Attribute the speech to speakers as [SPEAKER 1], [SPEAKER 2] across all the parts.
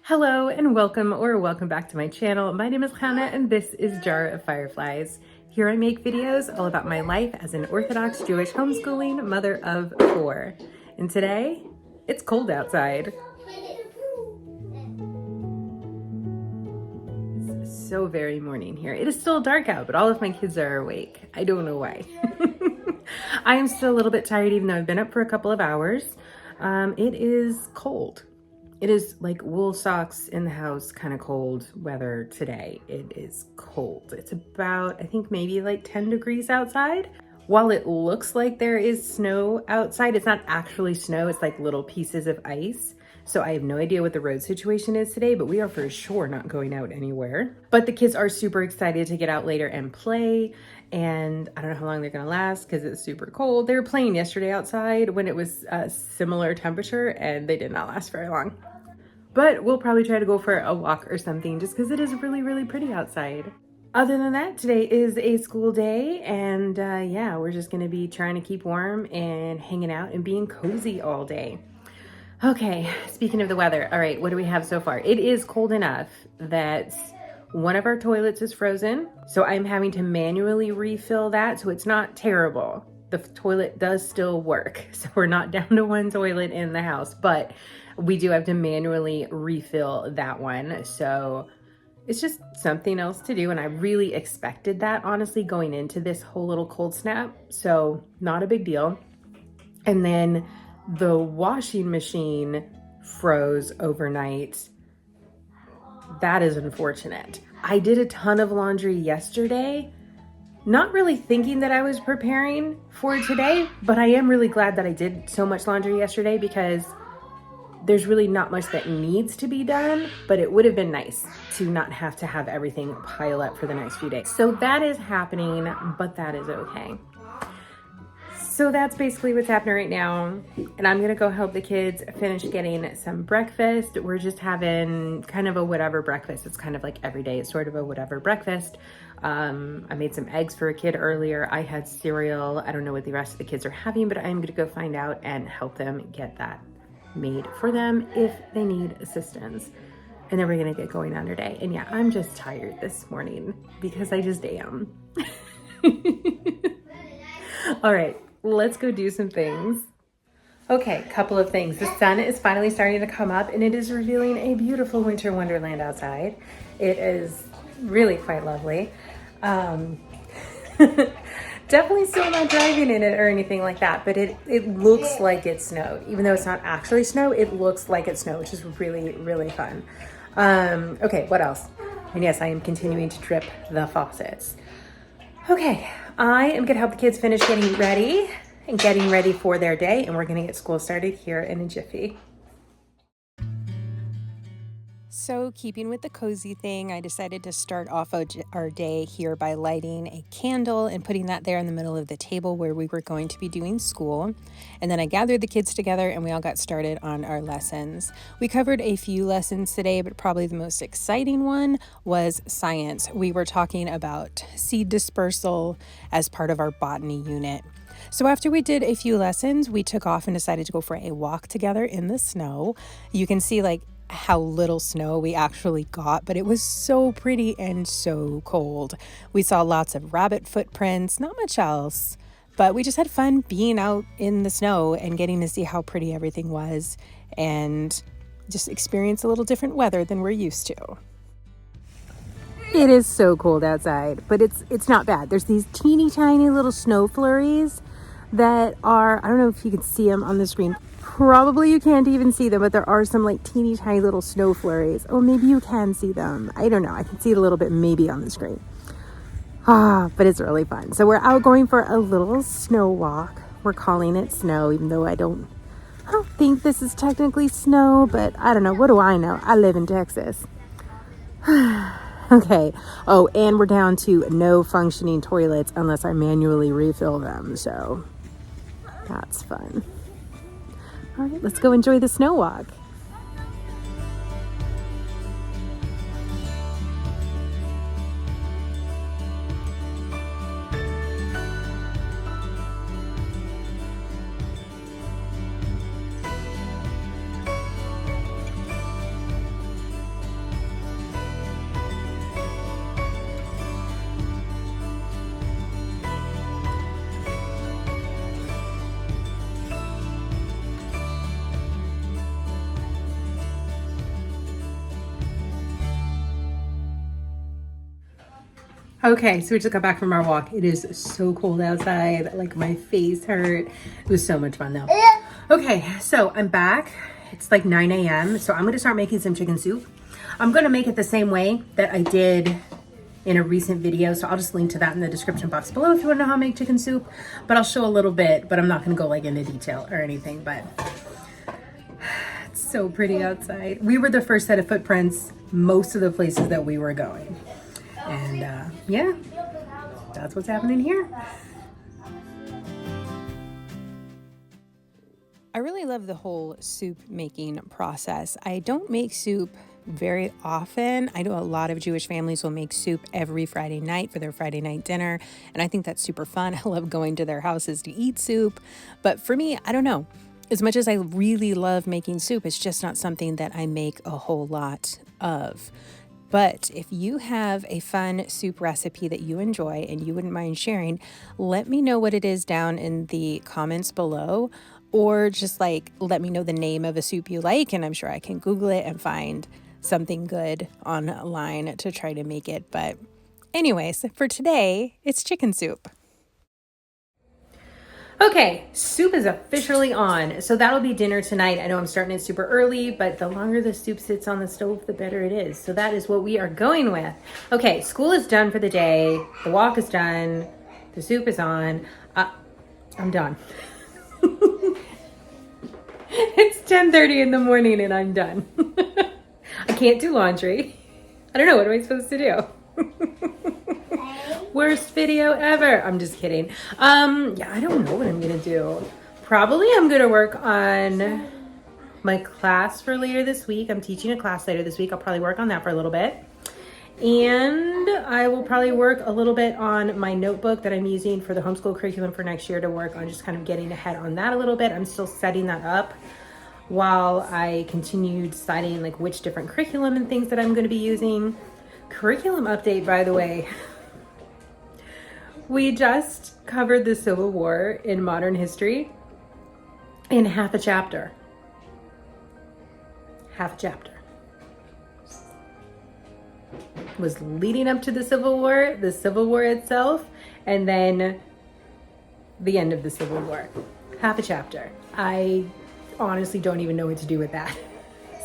[SPEAKER 1] Hello and welcome back to my channel. My name is Hannah and this is Jar of Fireflies. Here I make videos all about my life as an Orthodox Jewish homeschooling mother of 4. And today, it's cold outside. It's so very morning here. It is still dark out, but all of my kids are awake. I don't know why. I am still a little bit tired even though I've been up for a couple of hours. It is cold. It is like wool socks in the house, kind of cold weather today. It is cold. It's about, I think maybe like 10 degrees outside. While it looks like there is snow outside, it's not actually snow. It's like little pieces of ice. So I have no idea what the road situation is today, but we are for sure not going out anywhere. But the kids are super excited to get out later and play. And I don't know how long they're gonna last because it's super cold. They were playing yesterday outside when it was a similar temperature and they did not last very long. But we'll probably try to go for a walk or something just because it is really, really pretty outside. Other than that, today is a school day and yeah, we're just gonna be trying to keep warm and hanging out and being cozy all day. Okay, speaking of the weather, all right, what do we have so far? It is cold enough that one of our toilets is frozen, so I'm having to manually refill that, so it's not terrible. The toilet does still work, so we're not down to one toilet in the house, but we do have to manually refill that one, so it's just something else to do, and I really expected that, honestly, going into this whole little cold snap, so not a big deal. And then the washing machine froze overnight. That is unfortunate. I did a ton of laundry yesterday, not really thinking that I was preparing for today, but I am really glad that I did so much laundry yesterday because there's really not much that needs to be done, but it would have been nice to not have to have everything pile up for the next few days. So that is happening, but that is okay. So that's basically what's happening right now. And I'm gonna go help the kids finish getting some breakfast. We're just having kind of a whatever breakfast. It's kind of like every day, it's sort of a whatever breakfast. I made some eggs for a kid earlier. I had cereal. I don't know what the rest of the kids are having, but I'm gonna go find out and help them get that made for them if they need assistance. And then we're gonna get going on our day. And yeah, I'm just tired this morning because I just am. All right. Let's go do some things. Okay, couple of things. The sun is finally starting to come up and it is revealing a beautiful winter wonderland outside. It is really quite lovely. Definitely still not driving in it or anything like that, but it looks like it snowed. Even though it's not actually snow, it looks like it snowed, which is really, really fun. Okay, what else? And yes, I am continuing to drip the faucets. Okay, I am gonna help the kids finish getting ready and getting ready for their day, and we're gonna get school started here in a jiffy. So keeping with the cozy thing, I decided to start off our day here by lighting a candle and putting that there in the middle of the table where we were going to be doing school. And then I gathered the kids together and we all got started on our lessons. We covered a few lessons today, but probably the most exciting one was science. We were talking about seed dispersal as part of our botany unit. So after we did a few lessons, we took off and decided to go for a walk together in the snow. You can see like how little snow we actually got, but it was so pretty and so cold. We saw lots of rabbit footprints, not much else, but we just had fun being out in the snow and getting to see how pretty everything was and just experience a little different weather than we're used to. It is so cold outside, but it's not bad. There's these teeny tiny little snow flurries that are, I don't know if you can see them on the screen. Probably you can't even see them, but there are some like teeny tiny little snow flurries. Oh, maybe you can see them. I don't know. I can see it a little bit maybe on the screen. But it's really fun. So we're out going for a little snow walk. We're calling it snow, even though I don't think this is technically snow, but I don't know. What do I know? I live in Texas. Okay. Oh, and we're down to no functioning toilets unless I manually refill them. So that's fun. All right, let's go enjoy the snow walk. Okay, so we just got back from our walk. It is so cold outside, like my face hurt. It was so much fun though. Okay, so I'm back. It's like 9 a.m. So I'm gonna start making some chicken soup. I'm gonna make it the same way that I did in a recent video. So I'll just link to that in the description box below if you wanna know how to make chicken soup. But I'll show a little bit, but I'm not gonna go like into detail or anything, but it's so pretty outside. We were the first set of footprints most of the places that we were going. And yeah, that's what's happening here. I really love the whole soup making process. I don't make soup very often. I know a lot of Jewish families will make soup every Friday night for their Friday night dinner. And I think that's super fun. I love going to their houses to eat soup. But for me, I don't know. As much as I really love making soup, it's just not something that I make a whole lot of. But if you have a fun soup recipe that you enjoy and you wouldn't mind sharing, let me know what it is down in the comments below, or just like let me know the name of a soup you like, and I'm sure I can Google it and find something good online to try to make it. But anyways, for today, it's chicken soup. Okay, soup is officially on. So that'll be dinner tonight. I know I'm starting it super early, but the longer the soup sits on the stove, the better it is. So that is what we are going with. Okay, school is done for the day. The walk is done. The soup is on. I'm done. It's 10:30 in the morning and I'm done. I can't do laundry. I don't know, what am I supposed to do? Worst video ever. I'm just kidding. Yeah, I don't know what I'm gonna do. Probably I'm gonna work on my class for later this week. I'm teaching a class later this week. I'll probably work on that for a little bit. And I will probably work a little bit on my notebook that I'm using for the homeschool curriculum for next year, to work on just kind of getting ahead on that a little bit. I'm still setting that up while I continue deciding like which different curriculum and things that I'm gonna be using. Curriculum update, by the way. We just covered the Civil War in modern history in half a chapter. Half a chapter was leading up to the Civil War itself, and then the end of the Civil War. Half a chapter. I honestly don't even know what to do with that.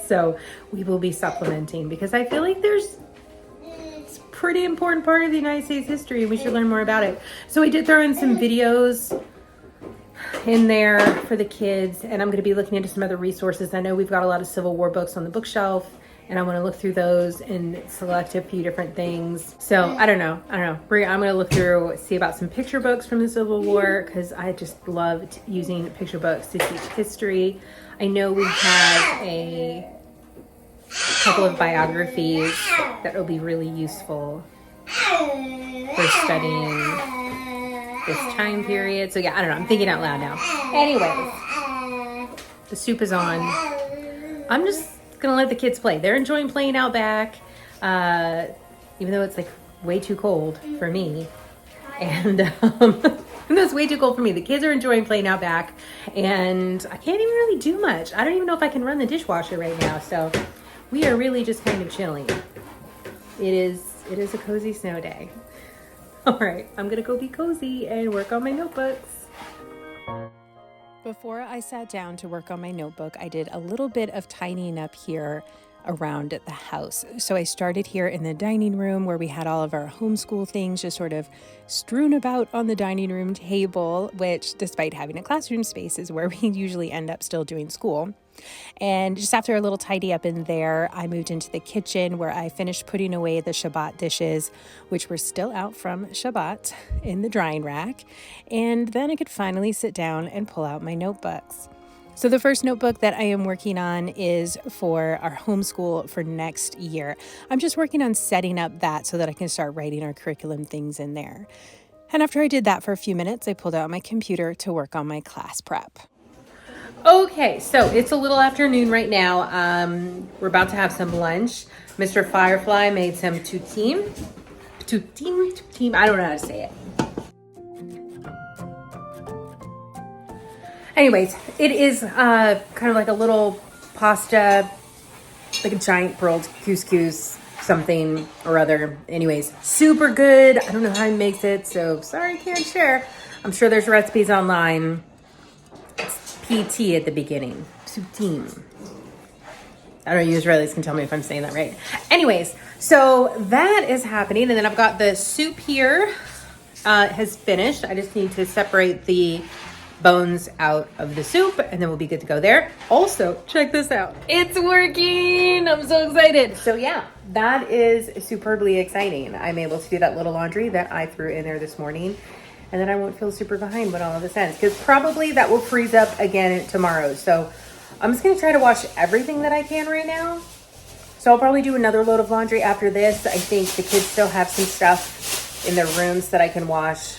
[SPEAKER 1] So we will be supplementing, because I feel like it's a pretty important part of the United States history and we should learn more about it. So we did throw in some videos in there for the kids, and I'm going to be looking into some other resources. I know we've got a lot of Civil War books on the bookshelf, and I want to look through those and select a few different things. So I don't know. I'm going to look through, see about some picture books from the Civil War, because I just loved using picture books to teach history. I know we have a couple of biographies that will be really useful for studying this time period. So yeah, I don't know. I'm thinking out loud now. Anyways, the soup is on. I'm just gonna let the kids play. They're enjoying playing out back, even though it's like way too cold for me. And even though it's way too cold for me, the kids are enjoying playing out back, and I can't even really do much. I don't even know if I can run the dishwasher right now. So we are really just kind of chilling. It is a cozy snow day. All right, I'm gonna go be cozy and work on my notebooks. Before I sat down to work on my notebook, I did a little bit of tidying up here around the house. So I started here in the dining room, where we had all of our homeschool things just sort of strewn about on the dining room table, which, despite having a classroom space, is where we usually end up still doing school. And just after a little tidy up in there, I moved into the kitchen, where I finished putting away the Shabbat dishes, which were still out from Shabbat, in the drying rack. And then I could finally sit down and pull out my notebooks. So the first notebook that I am working on is for our homeschool for next year. I'm just working on setting up that so that I can start writing our curriculum things in there. And after I did that for a few minutes, I pulled out my computer to work on my class prep. Okay, so it's a little afternoon right now. We're about to have some lunch. Mr. Firefly made some poutine. I don't know how to say it. Anyways, it is kind of like a little pasta, like a giant pearled couscous something or other. Anyways, super good. I don't know how he makes it, so sorry I can't share. I'm sure there's recipes online. It's PT at the beginning. Poutine. I don't know, you Israelis can tell me if I'm saying that right. Anyways, so that is happening. And then I've got the soup here, has finished. I just need to separate the bones out of the soup and then we'll be good to go there. Also, check this out. It's working. I'm so excited. So yeah, that is superbly exciting. I'm able to do that little laundry that I threw in there this morning. And then I won't feel super behind when all of this ends, because probably that will freeze up again tomorrow. So I'm just gonna try to wash everything that I can right now. So I'll probably do another load of laundry after this. I think the kids still have some stuff in their rooms that I can wash.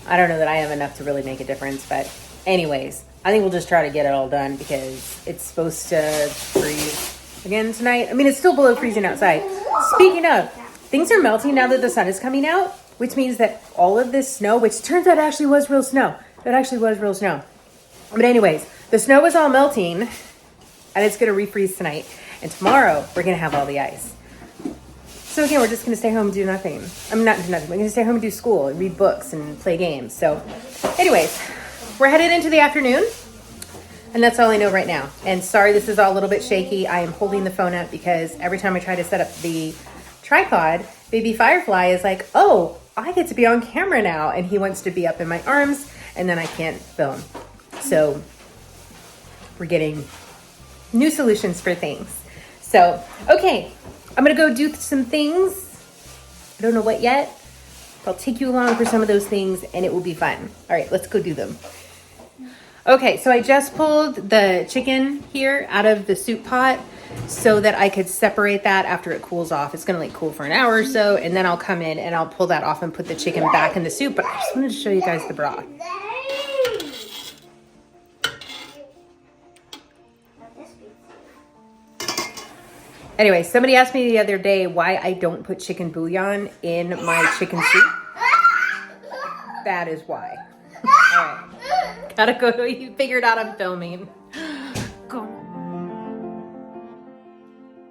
[SPEAKER 1] I don't know that I have enough to really make a difference, but anyways, I think we'll just try to get it all done because it's supposed to freeze again tonight. I mean, it's still below freezing outside. Speaking of, things are melting now that the sun is coming out, which means that all of this snow, which turns out actually was real snow. That actually was real snow. But anyways, the snow is all melting and it's going to refreeze tonight. And tomorrow we're going to have all the ice. So again, we're just going to stay home and do nothing. I'm not do nothing. We're going to stay home and do school and read books and play games. So anyways, we're headed into the afternoon and that's all I know right now. And sorry, this is all a little bit shaky. I am holding the phone up because every time I try to set up the tripod, baby Firefly is like, oh, I get to be on camera now. And he wants to be up in my arms and then I can't film. So we're getting new solutions for things. So, okay, I'm gonna go do some things. I don't know what yet. I'll take you along for some of those things and it will be fun. All right, let's go do them. Okay, so I just pulled the chicken here out of the soup pot so that I could separate that after it cools off. It's gonna like cool for an hour or so, and then I'll come in and I'll pull that off and put the chicken back in the soup, but I just wanted to show you guys the broth. Anyway, somebody asked me the other day why I don't put chicken bouillon in my chicken soup. That is why. All right. Gotta go. You figured out I'm filming. Go.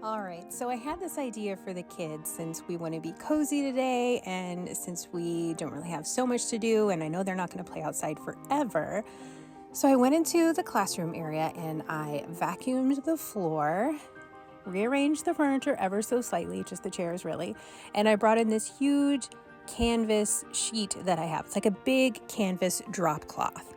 [SPEAKER 1] All right, so I had this idea for the kids since we want to be cozy today and since we don't really have so much to do and I know they're not going to play outside forever. So I went into the classroom area and I vacuumed the floor, rearranged the furniture ever so slightly, just the chairs really, and I brought in this huge canvas sheet that I have. It's like a big canvas drop cloth.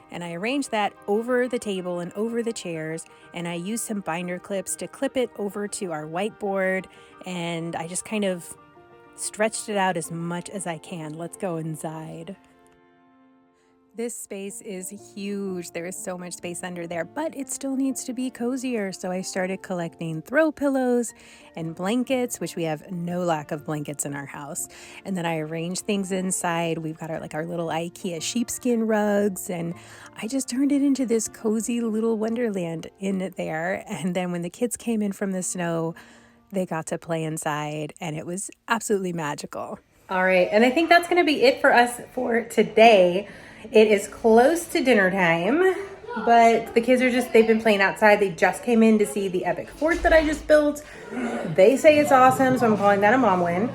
[SPEAKER 1] And I arranged that over the table and over the chairs, and I used some binder clips to clip it over to our whiteboard, and I just kind of stretched it out as much as I can. Let's go inside. This space is huge. There is so much space under there, but it still needs to be cozier. So I started collecting throw pillows and blankets, which we have no lack of blankets in our house. And then I arranged things inside. We've got our little IKEA sheepskin rugs, and I just turned it into this cozy little wonderland in there. And then when the kids came in from the snow, they got to play inside, and it was absolutely magical. All right, and I think that's going to be it for us for today. It is close to dinner time, but the kids they've been playing outside. They just came in to see the epic fort that I just built. They say it's awesome, so I'm calling that a mom win.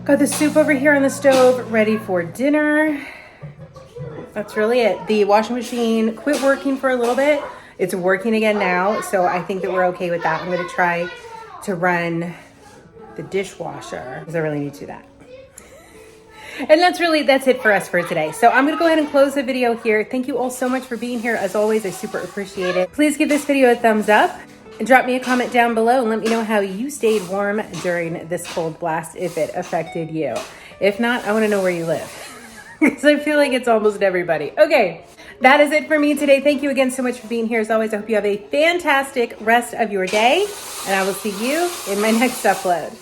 [SPEAKER 1] Got the soup over here on the stove, ready for dinner. That's really it. The washing machine quit working for a little bit. It's working again now, so I think that we're okay with that. I'm gonna try to run the dishwasher because I really need to do that. And that's it for us for today. So I'm going to go ahead and close the video here. Thank you all so much for being here. As always, I super appreciate it. Please give this video a thumbs up and drop me a comment down below and let me know how you stayed warm during this cold blast, if it affected you. If not, I want to know where you live because I feel like it's almost everybody. Okay, that is it for me today. Thank you again so much for being here. As always, I hope you have a fantastic rest of your day, and I will see you in my next upload.